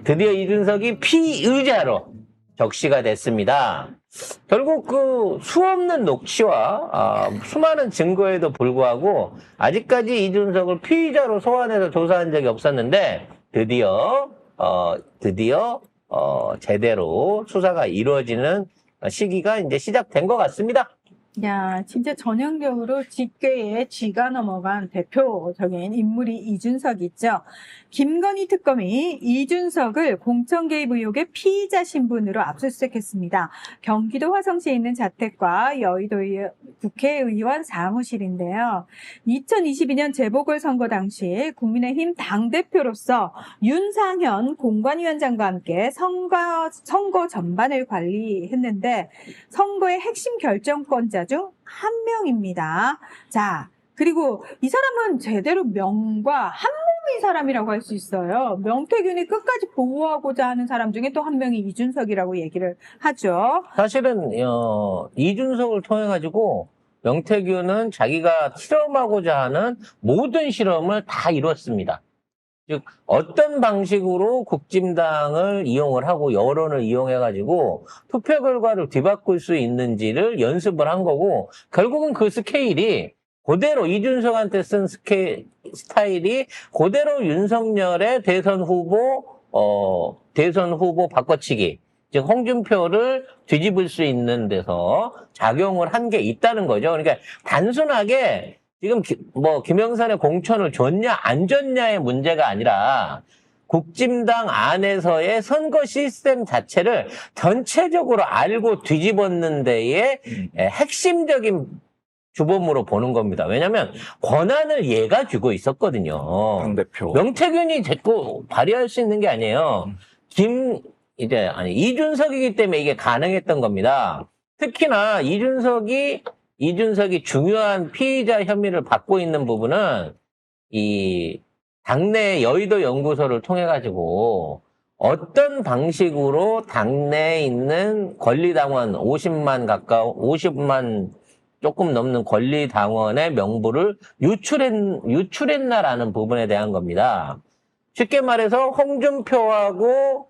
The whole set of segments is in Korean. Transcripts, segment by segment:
드디어 이준석이 피의자로 적시가 됐습니다. 결국 그 수없는 녹취와 수많은 증거에도 불구하고 아직까지 이준석을 피의자로 소환해서 조사한 적이 없었는데 드디어 제대로 수사가 이루어지는 시기가 이제 시작된 것 같습니다. 야, 진짜 전형적으로 직계에 쥐가 넘어간 대표적인 인물이 이준석 있죠. 김건희 특검이 이준석을 공천 개입 의혹의 피의자 신분으로 압수수색했습니다. 경기도 화성시에 있는 자택과 여의도의 국회의원 사무실인데요. 2022년 재보궐선거 당시 국민의힘 당대표로서 윤상현 공관위원장과 함께 선거 전반을 관리했는데 선거의 핵심 결정권자 중 한 명입니다. 자, 그리고 이 사람은 제대로 명과 한몸인 사람이라고 할 수 있어요. 명태균이 끝까지 보호하고자 하는 사람 중에 또 한 명이 이준석이라고 얘기를 하죠. 사실은 이준석을 통해 가지고 명태균은 자기가 실험하고자 하는 모든 실험을 다 이뤘습니다. 즉 어떤 방식으로 국진당을 이용을 하고 여론을 이용해 가지고 투표 결과를 뒤바꿀 수 있는지를 연습을 한 거고 결국은 그 스케일이 그대로 이준석한테 쓴 스타일이 그대로 윤석열의 대선 후보 바꿔치기 즉 홍준표를 뒤집을 수 있는 데서 작용을 한 게 있다는 거죠. 그러니까 단순하게 지금 김영삼의 공천을 줬냐 안 줬냐의 문제가 아니라 국진당 안에서의 선거 시스템 자체를 전체적으로 알고 뒤집었는 데에 핵심적인 주범으로 보는 겁니다. 왜냐하면 권한을 얘가 쥐고 있었거든요. 당대표. 명태균이 자꾸 발휘할 수 있는 게 아니에요. 이준석이기 때문에 이게 가능했던 겁니다. 특히나 이준석이 중요한 피의자 혐의를 받고 있는 부분은 이 당내 여의도 연구소를 통해 가지고 어떤 방식으로 당내에 있는 권리당원 50만 조금 넘는 권리당원의 명부를 유출했나라는 부분에 대한 겁니다. 쉽게 말해서 홍준표하고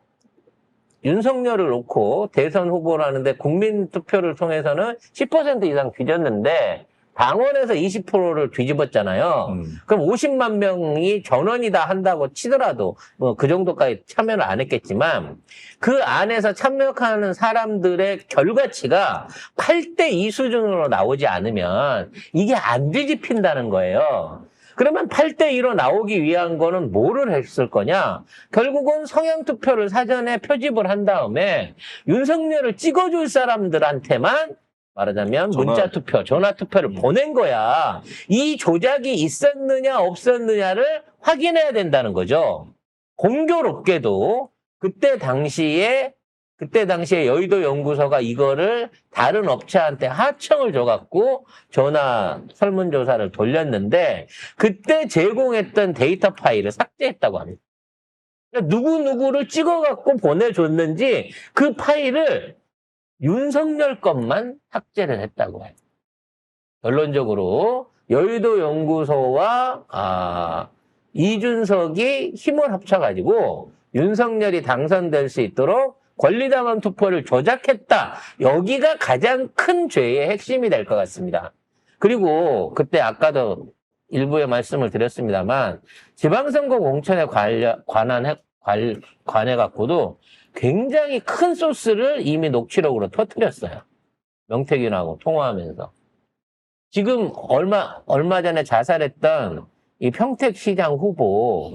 윤석열을 놓고 대선 후보를 하는데 국민 투표를 통해서는 10% 이상 뒤졌는데 당원에서 20%를 뒤집었잖아요. 그럼 50만 명이 전원이다 한다고 치더라도 뭐 그 정도까지 참여를 안 했겠지만 그 안에서 참여하는 사람들의 결과치가 8대2 수준으로 나오지 않으면 이게 안 뒤집힌다는 거예요. 그러면 8대2로 나오기 위한 거는 뭐를 했을 거냐? 결국은 성향투표를 사전에 표집을 한 다음에 윤석열을 찍어줄 사람들한테만 말하자면 문자투표, 전화투표를 보낸 거야. 이 조작이 있었느냐 없었느냐를 확인해야 된다는 거죠. 공교롭게도 그때 당시에 여의도 연구소가 이거를 다른 업체한테 하청을 줘갖고 전화 설문조사를 돌렸는데 그때 제공했던 데이터 파일을 삭제했다고 합니다. 그러니까 누구누구를 찍어갖고 보내줬는지 그 파일을 윤석열 것만 삭제를 했다고 해요. 결론적으로 여의도 연구소와 이준석이 힘을 합쳐가지고 윤석열이 당선될 수 있도록 권리당원 투표를 조작했다. 여기가 가장 큰 죄의 핵심이 될 것 같습니다. 그리고 그때 아까도 일부에 말씀을 드렸습니다만 지방선거 공천에 관해 갖고도 굉장히 큰 소스를 이미 녹취록으로 터뜨렸어요. 명태균하고 통화하면서. 지금 얼마 전에 자살했던 이 평택시장 후보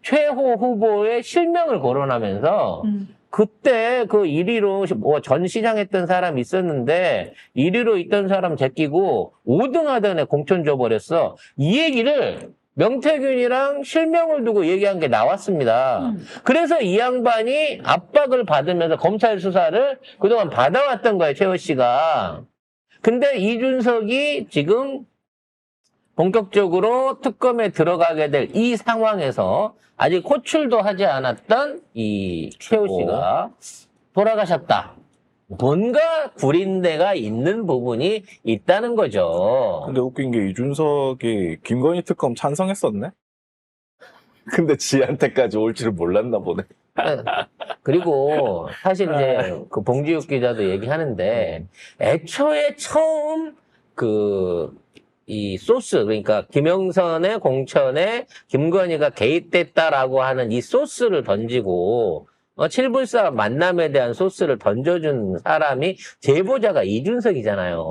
최호 후보의 실명을 거론하면서 그때 그 1위로 전 시장 했던 사람이 있었는데 1위로 있던 사람 제끼고 5등 하던 애 공천 줘버렸어. 이 얘기를 명태균이랑 실명을 두고 얘기한 게 나왔습니다. 그래서 이 양반이 압박을 받으면서 검찰 수사를 그동안 받아왔던 거예요, 최호 씨가. 근데 이준석이 지금 본격적으로 특검에 들어가게 될 이 상황에서 아직 호출도 하지 않았던 이 최호 씨가 돌아가셨다. 뭔가 구린데가 있는 부분이 있다는 거죠. 근데 웃긴 게 이준석이 김건희 특검 찬성했었네? 근데 지한테까지 올 줄은 몰랐나 보네. 그리고 사실 이제 그 봉지욱 기자도 얘기하는데 애초에 처음 이 소스, 그러니까 김영선의 공천에 김건희가 개입됐다라고 하는 이 소스를 던지고 7불사 만남에 대한 소스를 던져준 사람이 제보자가 이준석이잖아요.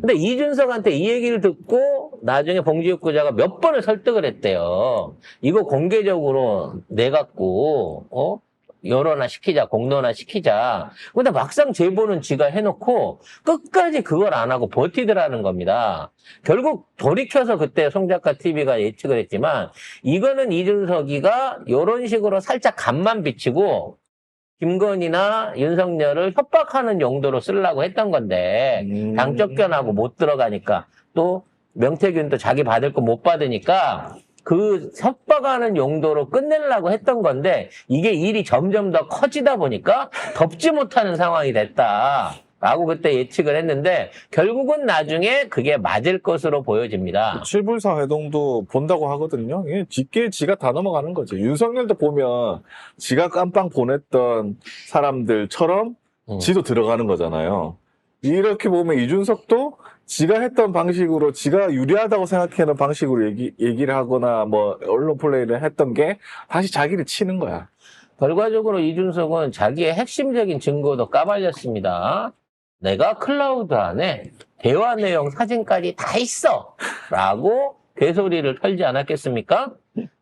근데 이준석한테 이 얘기를 듣고 나중에 봉지욱 기자가 몇 번을 설득을 했대요. 이거 공개적으로 내갖고 여론화 시키자, 공론화 시키자. 근데 막상 제보는 지가 해놓고 끝까지 그걸 안 하고 버티더라는 겁니다. 결국 돌이켜서 그때 송작가 TV가 예측을 했지만 이거는 이준석이가 이런 식으로 살짝 간만 비치고 김건희나 윤석열을 협박하는 용도로 쓰려고 했던 건데 당 쫓겨나고 못 들어가니까 또 명태균도 자기 받을 거 못 받으니까 그 협박하는 용도로 끝내려고 했던 건데 이게 일이 점점 더 커지다 보니까 덮지 못하는 상황이 됐다라고 그때 예측을 했는데 결국은 나중에 그게 맞을 것으로 보여집니다. 7불사 회동도 본다고 하거든요. 이게 짙게 지가 다 넘어가는 거지. 윤석열도 보면 지가 깜빵 보냈던 사람들처럼 지도 들어가는 거잖아요. 이렇게 보면 이준석도 지가 했던 방식으로 지가 유리하다고 생각하는 방식으로 얘기를 하거나 뭐 언론 플레이를 했던 게 다시 자기를 치는 거야. 결과적으로 이준석은 자기의 핵심적인 증거도 까발렸습니다. 내가 클라우드 안에 대화 내용 사진까지 다 있어 라고 괴소리를 털지 않았겠습니까?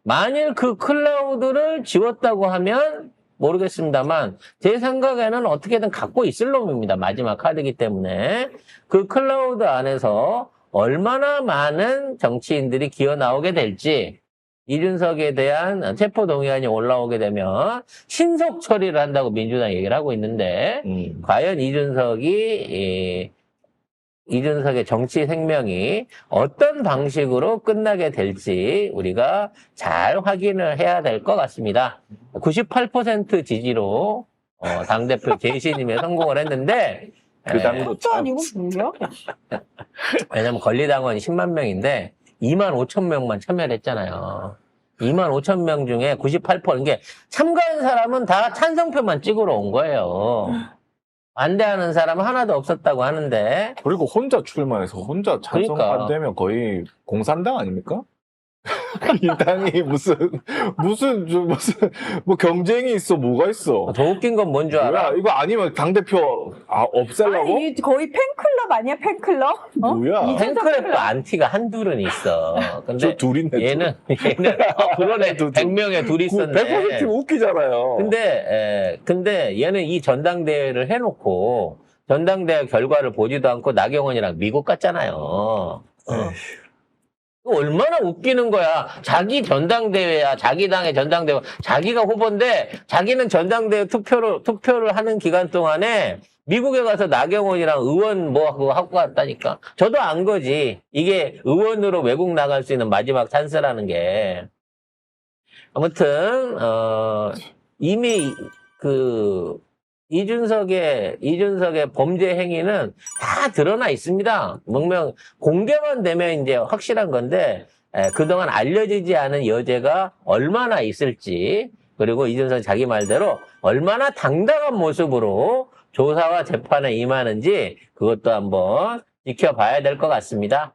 만일 그 클라우드를 지웠다고 하면 모르겠습니다만 제 생각에는 어떻게든 갖고 있을 놈입니다. 마지막 카드이기 때문에. 그 클라우드 안에서 얼마나 많은 정치인들이 기어 나오게 될지 이준석에 대한 체포동의안이 올라오게 되면 신속 처리를 한다고 민주당이 얘기를 하고 있는데 과연 이준석의 정치 생명이 어떤 방식으로 끝나게 될지 우리가 잘 확인을 해야 될 것 같습니다. 98% 지지로 당대표 재신임에 성공을 했는데 그 당도 또 아니고 뭐야? 왜냐면 권리당원이 10만 명인데 2만 5천 명만 참여를 했잖아요. 2만 5천 명 중에 98%, 이게 참가한 사람은 다 찬성표만 찍으러 온 거예요. 반대하는 사람은 하나도 없었다고 하는데. 그리고 혼자 출마해서 혼자 찬성 그러니까. 반대면 거의 공산당 아닙니까? 이 당이 무슨 뭐 경쟁이 있어, 뭐가 있어? 더 웃긴 건 뭔 줄 알아? 뭐야, 이거 아니면 당대표 없애려고? 아니, 이게 거의 팬클럽 아니야, 팬클럽? 뭐야? 팬클럽도 안티가 한둘은 있어. 근데 저 둘인데. 얘는 그러네. 100명에 둘이 있었네. 100% 웃기잖아요. 근데 얘는 이 전당대회를 해놓고 전당대회 결과를 보지도 않고 나경원이랑 미국 갔잖아요. 얼마나 웃기는 거야. 자기 전당대회야. 자기 당의 전당대회. 자기가 후보인데 자기는 전당대회 투표를 하는 기간 동안에 미국에 가서 나경원이랑 의원 그거 하고 갔다니까. 저도 안 거지. 이게 의원으로 외국 나갈 수 있는 마지막 찬스라는 게. 아무튼 이미 이준석의 범죄 행위는 다 드러나 있습니다. 분명 공개만 되면 이제 확실한 건데 그동안 알려지지 않은 여죄가 얼마나 있을지, 그리고 이준석 자기 말대로 얼마나 당당한 모습으로 조사와 재판에 임하는지 그것도 한번 지켜봐야 될 것 같습니다.